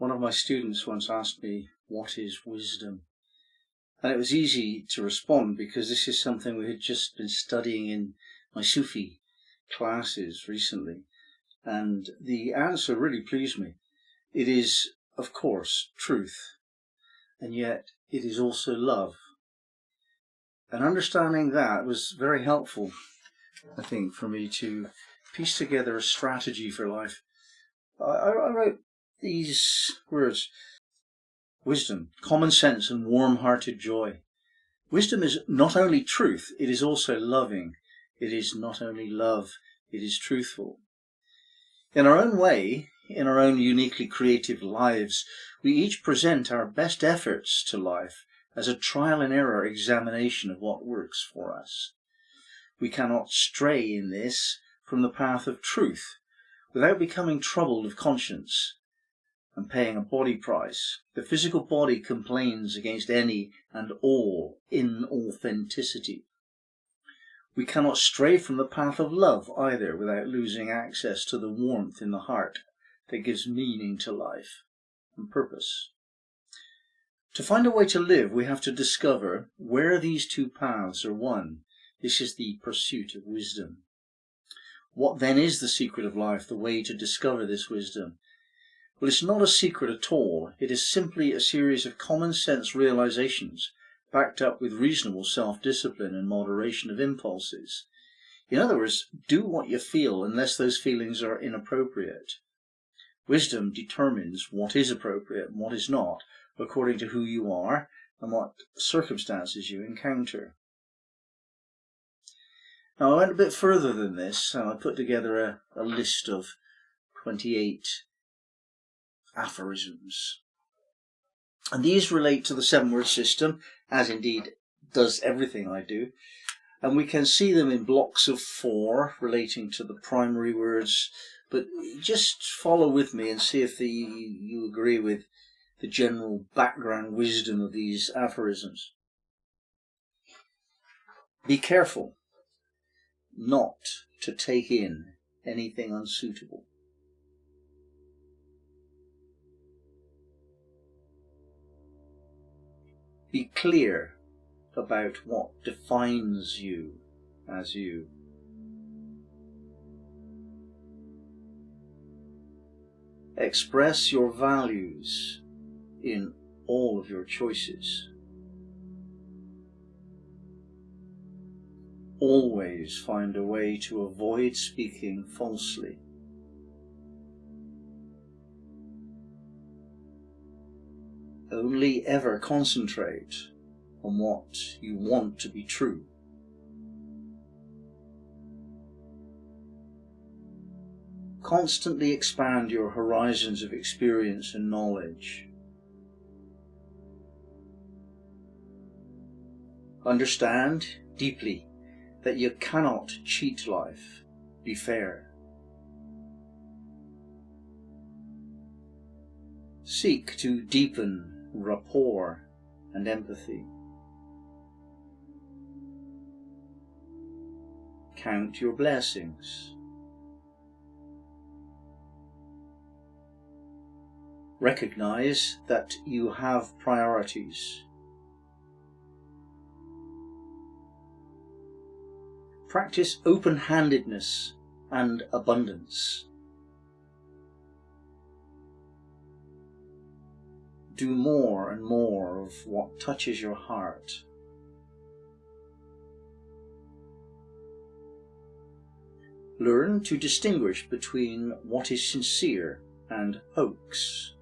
One of my students once asked me, what is wisdom? And it was easy to respond because this is something we had just been studying in my Sufi classes recently. And the answer really pleased me. It is, of course, truth, and yet it is also love. And understanding that was very helpful, I think, for me to piece together a strategy for life. I wrote these words: wisdom, common sense and warm-hearted joy. Wisdom is not only truth, it is also loving. It is not only love, it is truthful. In our own way, in our own uniquely creative lives, we each present our best efforts to life as a trial and error examination of what works for us. We cannot stray in this from the path of truth without becoming troubled of conscience and paying a body price. The physical body complains against any and all inauthenticity. We cannot stray from the path of love either without losing access to the warmth in the heart that gives meaning to life and purpose. To find a way to live, we have to discover where these two paths are one. This is the pursuit of wisdom. What then is the secret of life, the way to discover this wisdom? Well, it's not a secret at all. It is simply a series of common sense realizations backed up with reasonable self-discipline and moderation of impulses. In other words, do what you feel unless those feelings are inappropriate. Wisdom determines what is appropriate and what is not, according to who you are and what circumstances you encounter. Now, I went a bit further than this, and I put together a list of 28 aphorisms. And these relate to the 7-word system, as indeed does everything I do. And we can see them in blocks of 4 relating to the primary words. But just follow with me and see if you agree with the general background wisdom of these aphorisms. Be careful not to take in anything unsuitable. Be clear about what defines you as you. Express your values in all of your choices. Always find a way to avoid speaking falsely. Only ever concentrate on what you want to be true. Constantly expand your horizons of experience and knowledge. Understand deeply that you cannot cheat life. Be fair. Seek to deepen rapport and empathy. Count your blessings. Recognize that you have priorities. Practice open-handedness and abundance. Do more and more of what touches your heart. Learn to distinguish between what is sincere and hoax.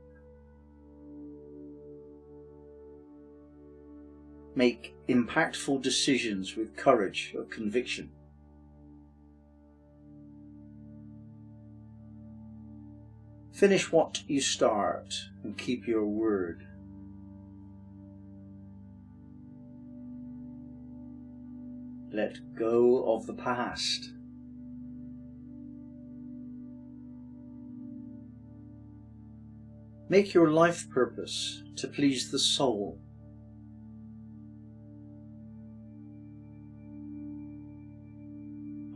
Make impactful decisions with courage of conviction. Finish what you start and keep your word. Let go of the past. Make your life purpose to please the soul.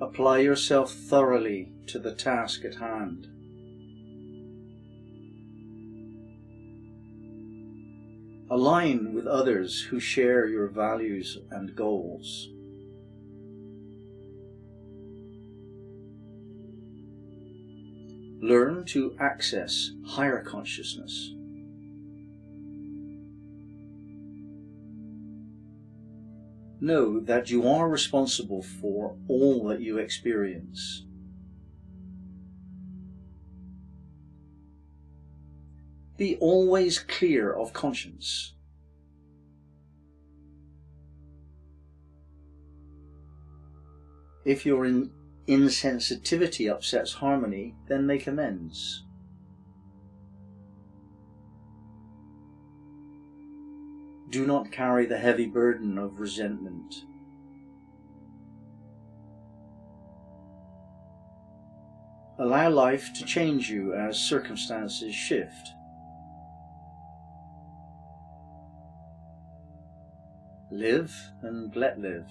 Apply yourself thoroughly to the task at hand. Align with others who share your values and goals. Learn to access higher consciousness. Know that you are responsible for all that you experience. Be always clear of conscience. If your insensitivity upsets harmony, then make amends. Do not carry the heavy burden of resentment. Allow life to change you as circumstances shift. Live and let live.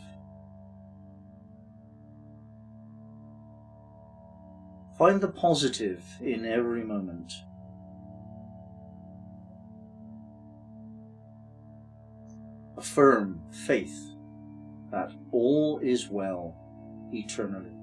Find the positive in every moment. Affirm faith that all is well eternally.